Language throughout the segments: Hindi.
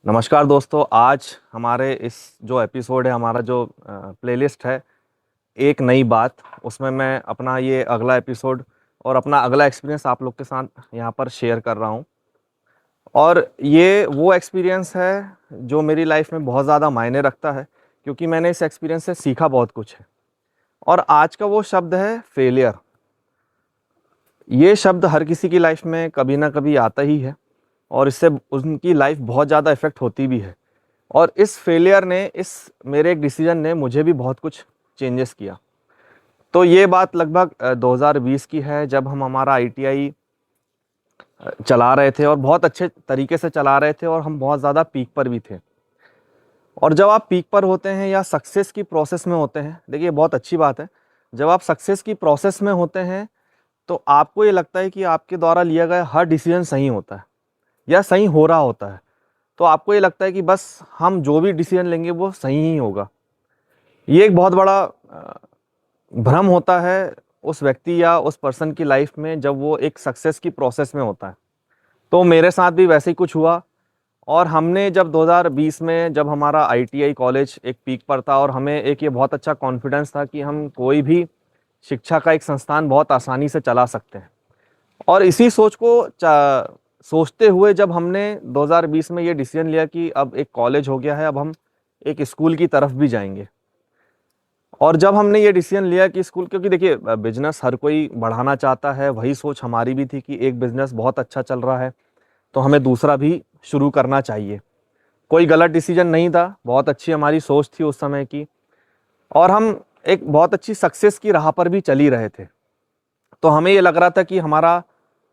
नमस्कार दोस्तों। आज हमारे इस जो एपिसोड है, हमारा जो प्लेलिस्ट है एक नई बात, उसमें मैं अपना ये अगला एपिसोड और अपना अगला एक्सपीरियंस आप लोग के साथ यहाँ पर शेयर कर रहा हूँ। और ये वो एक्सपीरियंस है जो मेरी लाइफ में बहुत ज़्यादा मायने रखता है, क्योंकि मैंने इस एक्सपीरियंस से सीखा बहुत कुछ है। और आज का वो शब्द है फेलियर। ये शब्द हर किसी की लाइफ में कभी ना कभी आता ही है और इससे उनकी लाइफ बहुत ज़्यादा इफ़ेक्ट होती भी है। और इस फेलियर ने, इस मेरे एक डिसीजन ने मुझे भी बहुत कुछ चेंजेस किया। तो ये बात लगभग 2020 की है, जब हम हमारा आईटीआई चला रहे थे और बहुत अच्छे तरीके से चला रहे थे और हम बहुत ज़्यादा पीक पर भी थे। और जब आप पीक पर होते हैं या सक्सेस की प्रोसेस में होते हैं, देखिए बहुत अच्छी बात है, जब आप सक्सेस की प्रोसेस में होते हैं तो आपको ये लगता है कि आपके द्वारा लिया गया हर डिसीजन सही होता है या सही हो रहा होता है। तो आपको ये लगता है कि बस हम जो भी डिसीजन लेंगे वो सही ही होगा। ये एक बहुत बड़ा भ्रम होता है उस व्यक्ति या उस पर्सन की लाइफ में जब वो एक सक्सेस की प्रोसेस में होता है। तो मेरे साथ भी वैसे ही कुछ हुआ। और हमने जब 2020 में, जब हमारा आईटीआई कॉलेज एक पीक पर था और हमें एक ये बहुत अच्छा कॉन्फिडेंस था कि हम कोई भी शिक्षा का एक संस्थान बहुत आसानी से चला सकते हैं। और इसी सोच को सोचते हुए जब हमने 2020 में ये डिसीजन लिया कि अब एक कॉलेज हो गया है, अब हम एक स्कूल की तरफ भी जाएंगे। और जब हमने ये डिसीजन लिया कि स्कूल, क्योंकि देखिए बिजनेस हर कोई बढ़ाना चाहता है, वही सोच हमारी भी थी कि एक बिजनेस बहुत अच्छा चल रहा है तो हमें दूसरा भी शुरू करना चाहिए। कोई गलत डिसीजन नहीं था, बहुत अच्छी हमारी सोच थी उस समय की। और हम एक बहुत अच्छी सक्सेस की राह पर भी चल ही रहे थे। तो हमें ये लग रहा था कि हमारा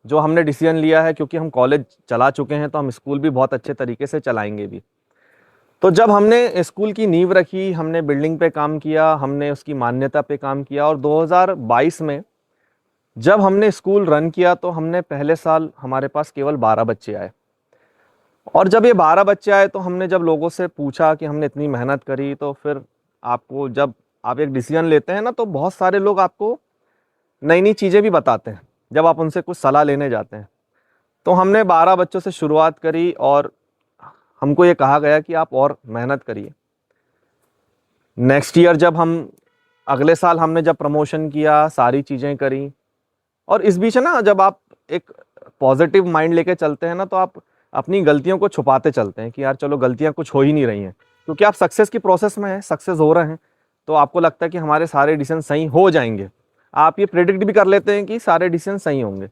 जो हमने डिसीजन लिया है, क्योंकि हम कॉलेज चला चुके हैं तो हम स्कूल भी बहुत अच्छे तरीके से चलाएंगे भी। तो जब हमने स्कूल की नींव रखी, हमने बिल्डिंग पे काम किया, हमने उसकी मान्यता पे काम किया। और 2022 में जब हमने स्कूल रन किया तो हमने पहले साल हमारे पास केवल 12 बच्चे आए। और जब ये 12 बच्चे आए तो हमने जब लोगों से पूछा कि हमने इतनी मेहनत करी, तो फिर आपको जब आप एक डिसीजन लेते हैं ना, तो बहुत सारे लोग आपको नई नई चीज़ें भी बताते हैं जब आप उनसे कुछ सलाह लेने जाते हैं। तो हमने 12 बच्चों से शुरुआत करी और हमको ये कहा गया कि आप और मेहनत करिए। नेक्स्ट ईयर जब हम, अगले साल हमने जब प्रमोशन किया, सारी चीज़ें करी। और इस बीच ना, जब आप एक पॉजिटिव माइंड लेके चलते हैं ना, तो आप अपनी गलतियों को छुपाते चलते हैं कि यार चलो गलतियां कुछ हो ही नहीं रही हैं, क्योंकि आप सक्सेस की प्रोसेस में हैं, सक्सेस हो रहे हैं। तो आपको लगता है कि हमारे सारे डिसीजन सही हो जाएंगे। आप ये प्रेडिक्ट भी कर लेते हैं कि सारे डिसीजन सही होंगे।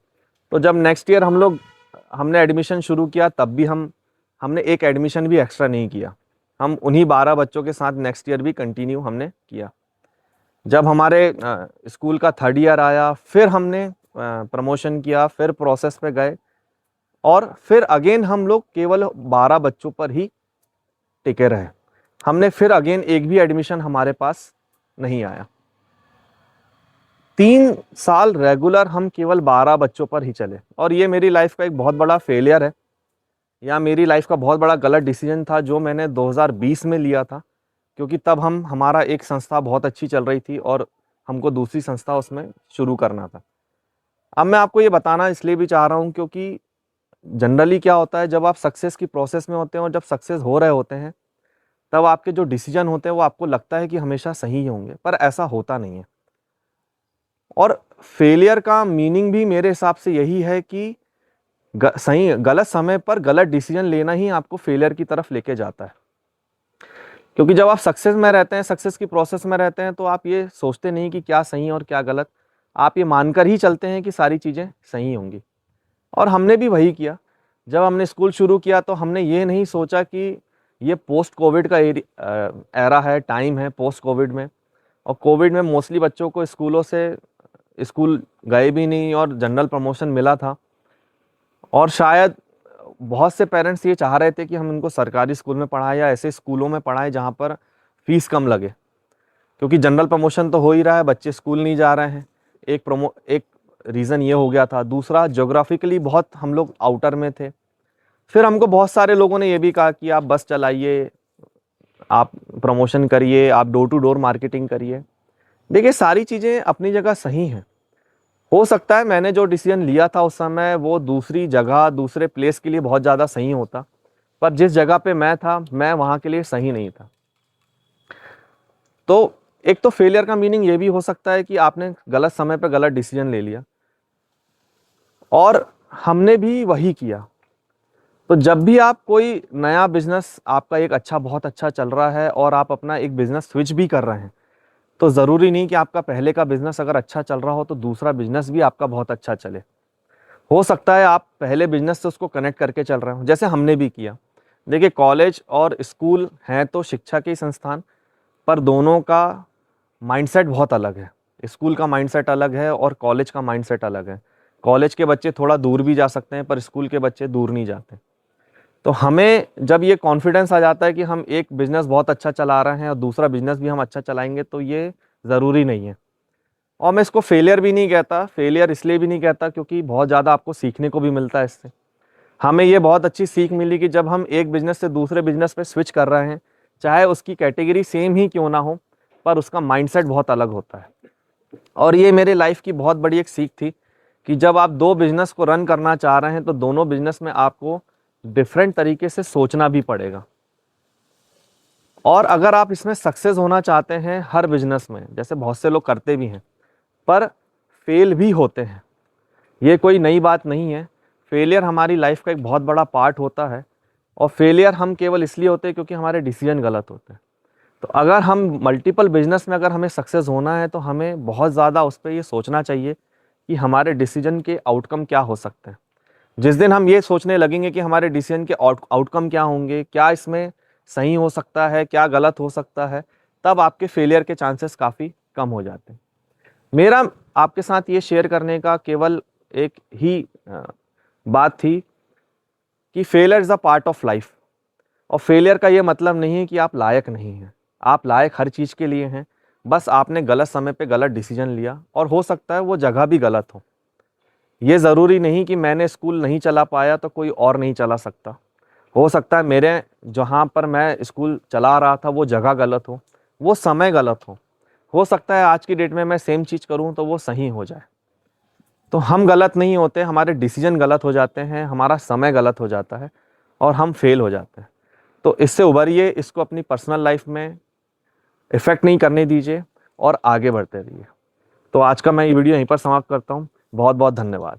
तो जब नेक्स्ट ईयर हमने एडमिशन शुरू किया, तब भी हमने एक एडमिशन भी एक्स्ट्रा नहीं किया। हम उन्हीं 12 बच्चों के साथ नेक्स्ट ईयर भी कंटिन्यू हमने किया। जब हमारे स्कूल का थर्ड ईयर आया, फिर हमने प्रमोशन किया, फिर प्रोसेस पे गए। और फिर अगेन हम लोग केवल 12 बच्चों पर ही टिके रहे। हमने फिर अगेन एक भी एडमिशन हमारे पास नहीं आया। 3 साल रेगुलर हम केवल 12 बच्चों पर ही चले। और ये मेरी लाइफ का एक बहुत बड़ा फेलियर है, या मेरी लाइफ का बहुत बड़ा गलत डिसीजन था जो मैंने 2020 में लिया था। क्योंकि तब हमारा एक संस्था बहुत अच्छी चल रही थी और हमको दूसरी संस्था उसमें शुरू करना था। अब मैं आपको ये बताना इसलिए भी चाह रहा हूँ, क्योंकि जनरली क्या होता है, जब आप सक्सेस की प्रोसेस में होते हैं और जब सक्सेस हो रहे होते हैं, तब आपके जो डिसीजन होते हैं वो आपको लगता है कि हमेशा सही ही होंगे, पर ऐसा होता नहीं है। और फेलियर का मीनिंग भी मेरे हिसाब से यही है कि सही गलत समय पर गलत डिसीजन लेना ही आपको फेलियर की तरफ लेके जाता है। क्योंकि जब आप सक्सेस में रहते हैं, सक्सेस की प्रोसेस में रहते हैं, तो आप ये सोचते नहीं कि क्या सही और क्या गलत। आप ये मानकर ही चलते हैं कि सारी चीज़ें सही होंगी। और हमने भी वही किया। जब हमने स्कूल शुरू किया तो हमने ये नहीं सोचा कि ये पोस्ट कोविड का एरा है, टाइम है पोस्ट कोविड में। और कोविड में मोस्टली बच्चों को स्कूलों से स्कूल गए भी नहीं और जनरल प्रमोशन मिला था। और शायद बहुत से पेरेंट्स ये चाह रहे थे कि हम इनको सरकारी स्कूल में पढ़ाएं या ऐसे स्कूलों में पढ़ाएं जहाँ पर फीस कम लगे, क्योंकि जनरल प्रमोशन तो हो ही रहा है, बच्चे स्कूल नहीं जा रहे हैं। एक रीज़न ये हो गया था। दूसरा, ज्योग्राफिकली बहुत हम लोग आउटर में थे। फिर हमको बहुत सारे लोगों ने ये भी कहा कि आप बस चलाइए, आप प्रमोशन करिए, आप डोर टू डोर मार्केटिंग करिए। देखिए सारी चीज़ें अपनी जगह सही हैं। हो सकता है मैंने जो डिसीजन लिया था उस समय वो दूसरी जगह, दूसरे प्लेस के लिए बहुत ज़्यादा सही होता, पर जिस जगह पे मैं था, मैं वहाँ के लिए सही नहीं था। तो एक तो फेलियर का मीनिंग ये भी हो सकता है कि आपने गलत समय पे गलत डिसीजन ले लिया, और हमने भी वही किया। तो जब भी आप कोई नया बिजनेस, आपका एक बहुत अच्छा चल रहा है और आप अपना एक बिजनेस स्विच भी कर रहे हैं, तो ज़रूरी नहीं कि आपका पहले का बिजनेस अगर अच्छा चल रहा हो तो दूसरा बिजनेस भी आपका बहुत अच्छा चले। हो सकता है आप पहले बिजनेस से उसको कनेक्ट करके चल रहे हो, जैसे हमने भी किया। देखिए, कॉलेज और स्कूल हैं तो शिक्षा के संस्थान, पर दोनों का माइंडसेट बहुत अलग है। स्कूल का माइंडसेट अलग है और कॉलेज का माइंडसेट अलग है। कॉलेज के बच्चे थोड़ा दूर भी जा सकते हैं, पर स्कूल के बच्चे दूर नहीं जाते। तो हमें जब ये कॉन्फिडेंस आ जाता है कि हम एक बिज़नेस बहुत अच्छा चला रहे हैं और दूसरा बिज़नेस भी हम अच्छा चलाएँगे, तो ये ज़रूरी नहीं है। और मैं इसको फेलियर भी नहीं कहता, फेलियर इसलिए भी नहीं कहता क्योंकि बहुत ज़्यादा आपको सीखने को भी मिलता है इससे। हमें ये बहुत अच्छी सीख मिली कि जब हम एक बिज़नेस से दूसरे बिज़नेस पे स्विच कर रहे हैं, चाहे उसकी कैटेगरी सेम ही क्यों ना हो, पर उसका माइंडसेट बहुत अलग होता है। और ये मेरे लाइफ की बहुत बड़ी एक सीख थी कि जब आप 2 बिज़नेस को रन करना चाह रहे हैं, तो दोनों बिज़नेस में आपको डिफरेंट तरीके से सोचना भी पड़ेगा। और अगर आप इसमें सक्सेस होना चाहते हैं हर बिज़नेस में, जैसे बहुत से लोग करते भी हैं, पर फेल भी होते हैं, ये कोई नई बात नहीं है। फेलियर हमारी लाइफ का एक बहुत बड़ा पार्ट होता है, और फेलियर हम केवल इसलिए होते हैं क्योंकि हमारे डिसीजन गलत होते हैं। तो अगर हम मल्टीपल बिजनेस में अगर हमें सक्सेस होना है, तो हमें बहुत ज़्यादा उस पे ये सोचना चाहिए कि हमारे डिसीजन के आउटकम क्या हो सकते हैं। जिस दिन हम ये सोचने लगेंगे कि हमारे डिसीजन के आउटकम क्या होंगे, क्या इसमें सही हो सकता है, क्या गलत हो सकता है, तब आपके फेलियर के चांसेस काफ़ी कम हो जाते हैं। मेरा आपके साथ ये शेयर करने का केवल एक ही बात थी कि failure is a part of life. और फेलियर का ये मतलब नहीं है कि आप लायक नहीं हैं। आप लायक हर चीज़ के लिए हैं, बस आपने गलत समय पे गलत डिसीजन लिया, और हो सकता है वो जगह भी गलत हो। ये ज़रूरी नहीं कि मैंने स्कूल नहीं चला पाया तो कोई और नहीं चला सकता। हो सकता है मेरे जहाँ पर मैं स्कूल चला रहा था वो जगह गलत हो, वो समय गलत हो सकता है आज की डेट में मैं सेम चीज़ करूँ तो वो सही हो जाए। तो हम गलत नहीं होते, हमारे डिसीजन गलत हो जाते हैं, हमारा समय गलत हो जाता है और हम फेल हो जाते हैं। तो इससे उभरिए, इसको अपनी पर्सनल लाइफ में इफ़ेक्ट नहीं करने दीजिए और आगे बढ़ते रहिए। तो आज का मैं ये वीडियो यहीं पर समाप्त करता हूँ। बहुत बहुत धन्यवाद।